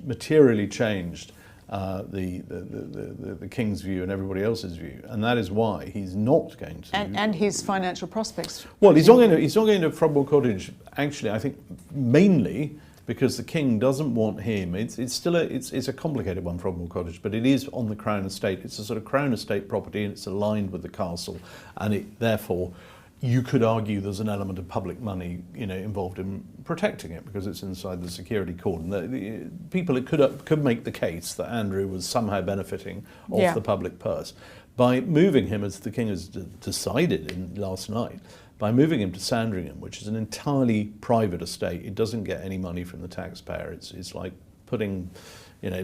materially changed the King's view and everybody else's view, and that is why he's not going to. And his financial prospects. Well, he's not going to Frogmore Cottage. Actually, I think mainly because the King doesn't want him. It's still a complicated one, Frogmore Cottage, but it is on the Crown Estate. It's a sort of Crown Estate property, and it's aligned with the castle, and it therefore. You could argue there's an element of public money, involved in protecting it because it's inside the security cordon. The people could make the case that Andrew was somehow benefiting off the public purse by moving him, as the King has decided last night, by moving him to Sandringham, which is an entirely private estate. It doesn't get any money from the taxpayer. It's like putting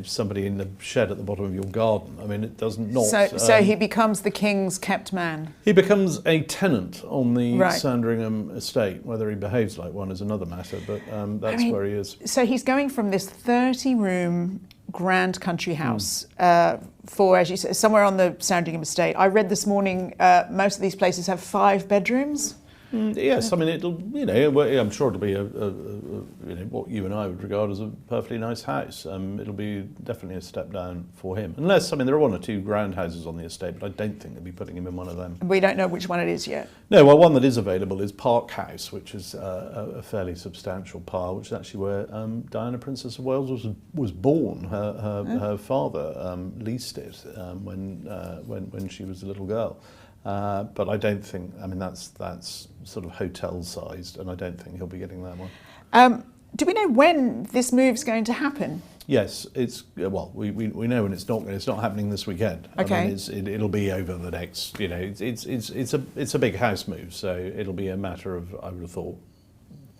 somebody in the shed at the bottom of your garden. I mean, it does not. So he becomes the King's kept man. He becomes a tenant on the Sandringham estate. Whether he behaves like one is another matter, but that's where he is. So he's going from this 30-room grand country house for, as you say, somewhere on the Sandringham estate. I read this morning most of these places have 5 bedrooms. Yes, I mean I'm sure it'll be what you and I would regard as a perfectly nice house. It'll be definitely a step down for him, unless there are 1 or 2 grand houses on the estate, but I don't think they'll be putting him in one of them. We don't know which one it is yet. No, well, one that is available is Park House, which is a fairly substantial pile, which is actually where Diana, Princess of Wales, was born. Her father leased it when she was a little girl. But I don't think, that's sort of hotel-sized, and I don't think he'll be getting that one. Do we know when this move's going to happen? Yes, we know when it's not happening this weekend. Okay. I mean, it'll be over the next, it's a big house move, so it'll be a matter of, I would have thought,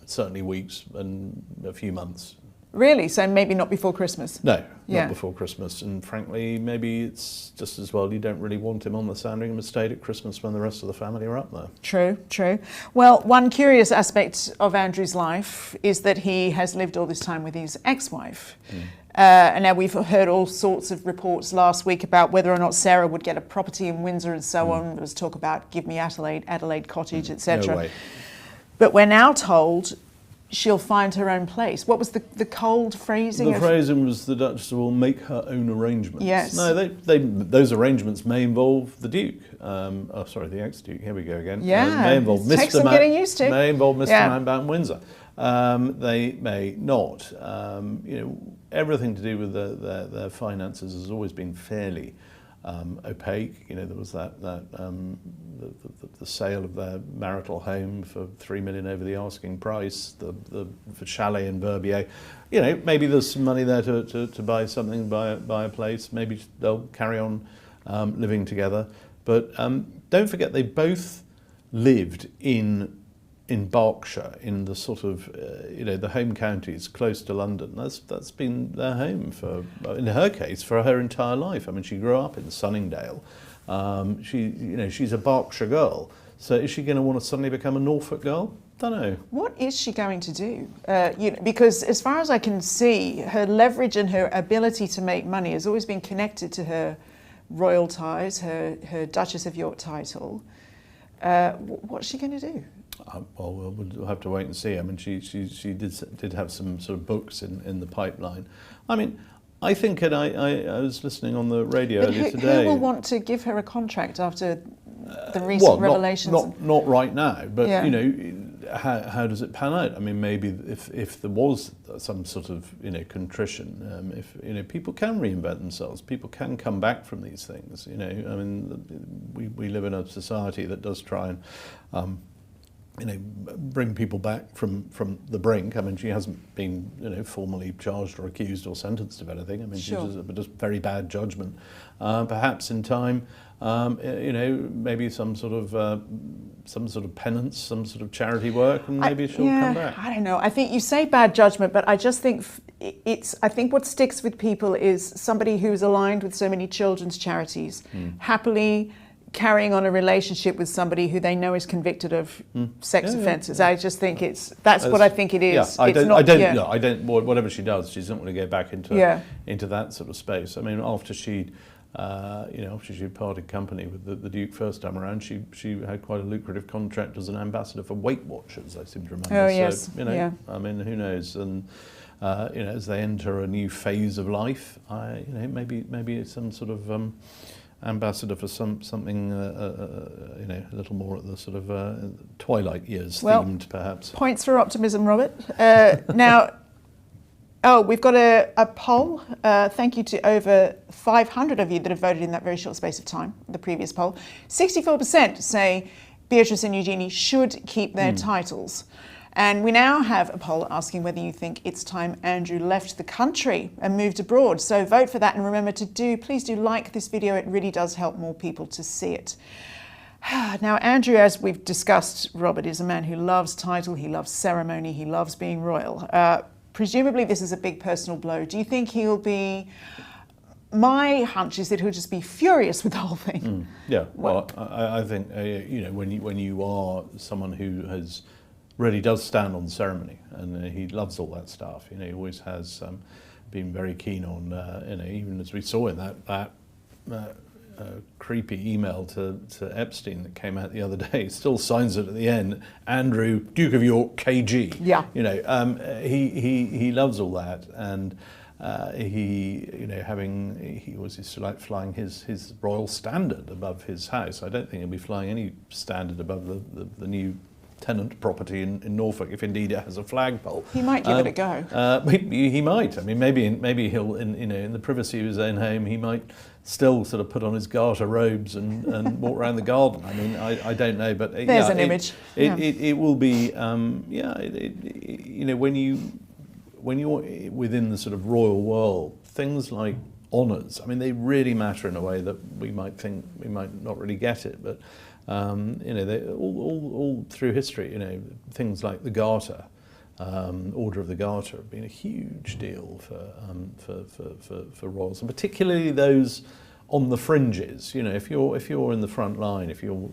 certainly weeks and a few months. Really? So maybe not before Christmas? No, Yeah. not before Christmas. And frankly, maybe it's just as well you don't really want him on the Sandringham estate at Christmas when the rest of the family are up there. True, true. Well, one curious aspect of Andrew's life is that he has lived all this time with his ex-wife. And now we've heard all sorts of reports last week about whether or not Sarah would get a property in Windsor and so on. There was talk about give me Adelaide Cottage, etc. No way. But we're now told she'll find her own place. What was the cold phrasing? The phrasing was the Duchess will make her own arrangements. Yes. No, those arrangements may involve the Duke. The ex-Duke. Here we go again. Yeah. May involve It takes some getting used to. May involve Mr. Yeah. Mountbatten Windsor. They may not. Everything to do with their finances has always been fairly opaque. There was the sale of their marital home for $3 million over the asking price, the chalet in Verbier. Maybe there's some money there to buy something, buy a place. Maybe they'll carry on living together. But don't forget, they both lived in Berkshire, in the sort of the home counties close to London. That's been their home for, in her case, for her entire life. I mean, she grew up in Sunningdale. She's a Berkshire girl. So is she going to want to suddenly become a Norfolk girl? Don't know. What is she going to do? Because as far as I can see, her leverage and her ability to make money has always been connected to her royal ties, her Duchess of York title. What's she going to do? We'll have to wait and see. I mean, she did have some sort of books in the pipeline. I mean, I think, and I was listening on the radio earlier today. Who will want to give her a contract after the recent revelations? Not right now, but Yeah. how does it pan out? I mean, maybe if there was some sort of contrition, if people can reinvent themselves, people can come back from these things. I mean, we live in a society that does try and bring people back from the brink. I mean, she hasn't been, formally charged or accused or sentenced of anything. I mean, Sure. she's just very bad judgment. Perhaps in time, maybe some sort of penance, some sort of charity work, and maybe she'll come back. I don't know. I think you say bad judgment, but I just think I think what sticks with people is somebody who's aligned with so many children's charities, happily carrying on a relationship with somebody who they know is convicted of sex offences. I just think that's what I think it is. Yeah, I don't. Whatever she does, she's not going to go back into that sort of space. I mean, after she'd parted company with the Duke first time around, she had quite a lucrative contract as an ambassador for Weight Watchers, I seem to remember. Oh yes. I mean, who knows? And as they enter a new phase of life, maybe it's some sort of ambassador for something a little more at the sort of twilight years themed, perhaps. Points for optimism, Robert. Now, we've got a poll. Thank you to over 500 of you that have voted in that very short space of time, the previous poll. 64% say Beatrice and Eugenie should keep their titles. And we now have a poll asking whether you think it's time Andrew left the country and moved abroad. So vote for that, and remember please do like this video. It really does help more people to see it. Now, Andrew, as we've discussed, Robert, is a man who loves title, he loves ceremony, he loves being royal. Presumably this is a big personal blow. Do you think he'll be... My hunch is that he'll just be furious with the whole thing. Yeah, well, I think, when you are someone who really does stand on ceremony, and he loves all that stuff. He always has been very keen on, even as we saw in that creepy email to Epstein that came out the other day. Still signs it at the end. Andrew, Duke of York, KG. Yeah. He loves all that, and he was used to like flying his royal standard above his house. I don't think he'll be flying any standard above the new tenant property in Norfolk, if indeed it has a flagpole. He might give it a go. He might. I mean, maybe he'll, in the privacy of his own home, he might still sort of put on his garter robes and walk around the garden. I mean, I don't know, but there's an image. It will be, when you're within the sort of royal world, things like honours, I mean, they really matter in a way that we might think we might not really get it, but. They all through history, things like the Garter Order of the Garter have been a huge deal for royals, and particularly those on the fringes. You know, if you're in the front line, if you're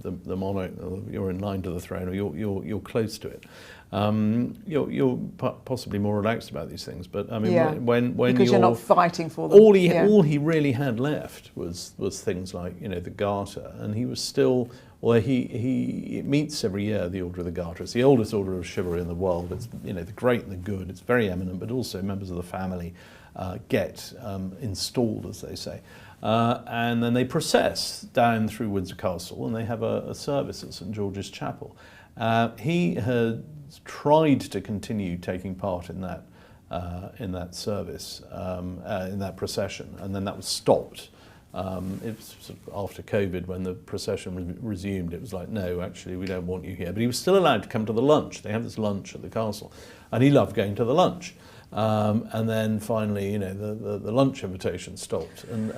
the monarch, or you're in line to the throne, or you're close to it, you're possibly more relaxed about these things. But I mean, when because you're not fighting for them. All he really had left was things like the Garter, and he was still. Well, he meets every year the Order of the Garter. It's the oldest order of chivalry in the world. It's the great and the good. It's very eminent, but also members of the family get installed, as they say, and then they process down through Windsor Castle, and they have a service at St George's Chapel. He had tried to continue taking part in that service, in that procession, and then that was stopped. It was sort of after COVID, when the procession resumed, it was like, no, actually, we don't want you here. But he was still allowed to come to the lunch. They have this lunch at the castle, and he loved going to the lunch. And then finally, the lunch invitation stopped, and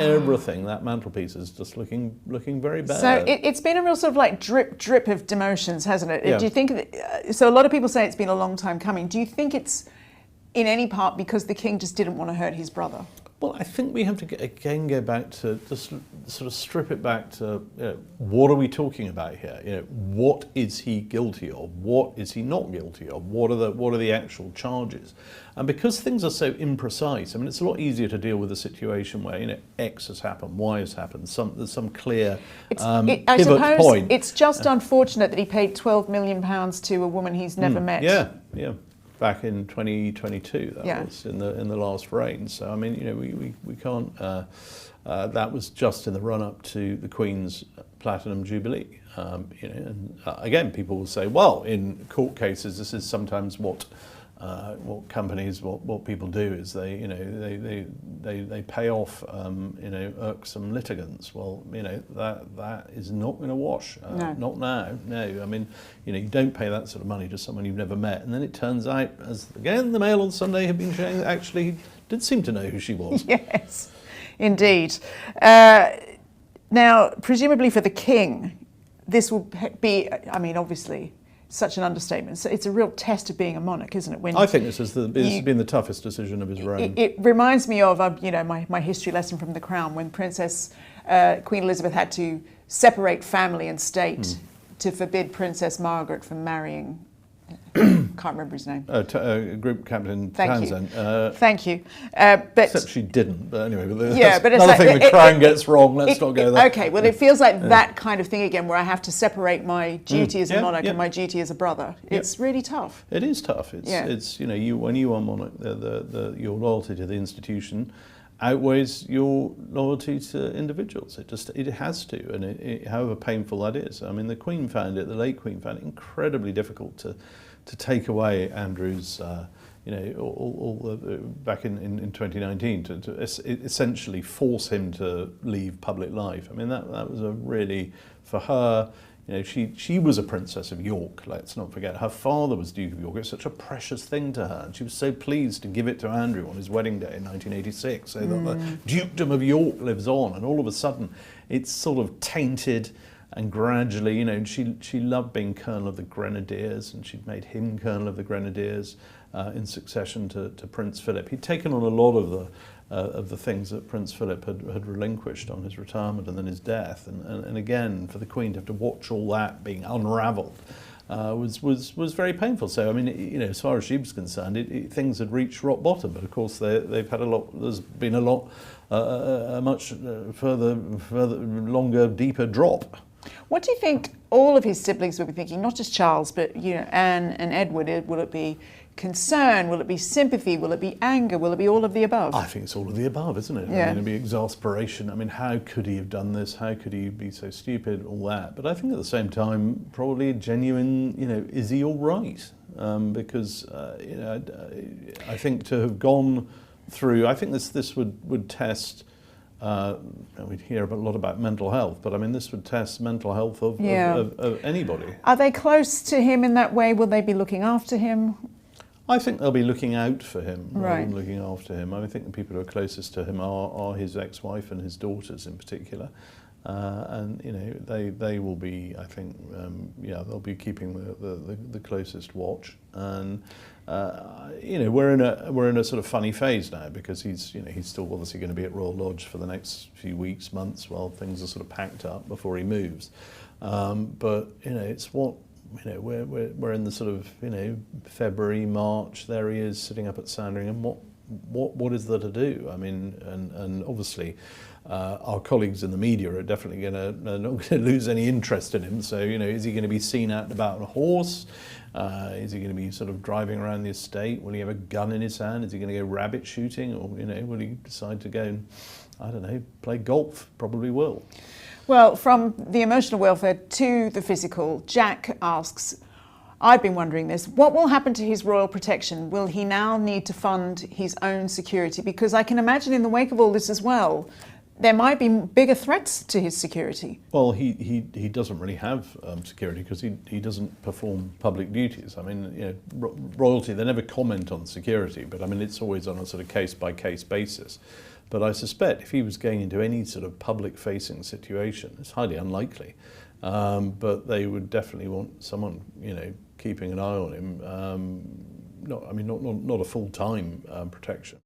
everything, that mantelpiece is just looking very bad. So it's been a real sort of like drip of demotions, hasn't it? Yeah. Do you think? So a lot of people say it's been a long time coming. Do you think it's in any part because the king just didn't want to hurt his brother? Well, I think we have to go back to just sort of strip it back to what are we talking about here? What is he guilty of? What is he not guilty of? What are the actual charges? And because things are so imprecise, I mean, it's a lot easier to deal with a situation where X has happened, Y has happened. There's some clear I pivot suppose point. it's just unfortunate that he paid £12 million to a woman he's never met. Yeah. Back in 2022, that was in the last reign. So I mean, we can't. That was just in the run-up to the Queen's Platinum Jubilee. And again, people will say, well, in court cases, this is sometimes what companies, what people do is they pay off irksome litigants. Well, that is not going to wash. No. Not now. No, I mean, you don't pay that sort of money to someone you've never met, and then it turns out, as again the Mail on Sunday have been showing, that actually he did seem to know who she was. Yes, indeed. Now, presumably for the king, this will be. I mean, obviously, such an understatement. So it's a real test of being a monarch, isn't it? When I think this has been the toughest decision of his reign. It reminds me of my history lesson from The Crown, when Queen Elizabeth had to separate family and state to forbid Princess Margaret from marrying. Can't remember his name. Group Captain Townsend. Thank you. But except she didn't. But anyway, but another thing the Crown gets wrong. Let's not go there. Okay, well, it feels like that kind of thing again, where I have to separate my duty as a monarch and my duty as a brother. It's really tough. It is tough. It's when you are monarch, your loyalty to the institution outweighs your loyalty to individuals. It has to, and however painful that is. I mean, the late Queen found it incredibly difficult to take away Andrew's, back in 2019, to essentially force him to leave public life. I mean, that was a really, for her, she was a Princess of York, let's not forget. Her father was Duke of York. It's such a precious thing to her, and she was so pleased to give it to Andrew on his wedding day in 1986, so that the Dukedom of York lives on, and all of a sudden it's sort of tainted. And gradually, she loved being Colonel of the Grenadiers, and she'd made him Colonel of the Grenadiers in succession to Prince Philip. He'd taken on a lot of the things that Prince Philip had relinquished on his retirement and then his death. And again, for the Queen to have to watch all that being unravelled was very painful. So I mean, as far as she was concerned, things had reached rock bottom. But of course, they've had a lot. There's been a much further, longer, deeper drop. What do you think all of his siblings will be thinking? Not just Charles, but Anne and Edward. Will it be concern? Will it be sympathy? Will it be anger? Will it be all of the above? I think it's all of the above, isn't it? Yeah. I mean, it'd be exasperation. I mean, how could he have done this? How could he be so stupid? All that. But I think at the same time, probably a genuine, is he all right? Because I think to have gone through, I think this would test. We'd hear a lot about mental health, but I mean, this would test mental health of anybody. Are they close to him in that way? Will they be looking after him? I think they'll be looking out for him rather than Right. looking after him. I think the people who are closest to him are his ex-wife and his daughters in particular. and they will be, I think, they'll be keeping the closest watch. And we're in a sort of funny phase now, because he's still obviously going to be at Royal Lodge for the next few weeks, months, while things are sort of packed up before he moves. But it's what. We're in the sort of February, March. There he is sitting up at Sandringham. What is there to do? I mean, and obviously, our colleagues in the media are definitely not going to lose any interest in him. So is he going to be seen out and about on a horse? Is he going to be sort of driving around the estate? Will he have a gun in his hand? Is he going to go rabbit shooting, or will he decide to go and, I don't know, play golf? Probably will. Well, from the emotional welfare to the physical, Jack asks, I've been wondering this, what will happen to his royal protection? Will he now need to fund his own security? Because I can imagine in the wake of all this as well, there might be bigger threats to his security. Well, he doesn't really have security, because he doesn't perform public duties. I mean, royalty, they never comment on security, but I mean, it's always on a sort of case-by-case basis. But I suspect if he was going into any sort of public-facing situation, it's highly unlikely, but they would definitely want someone, keeping an eye on him. Not a full-time protection.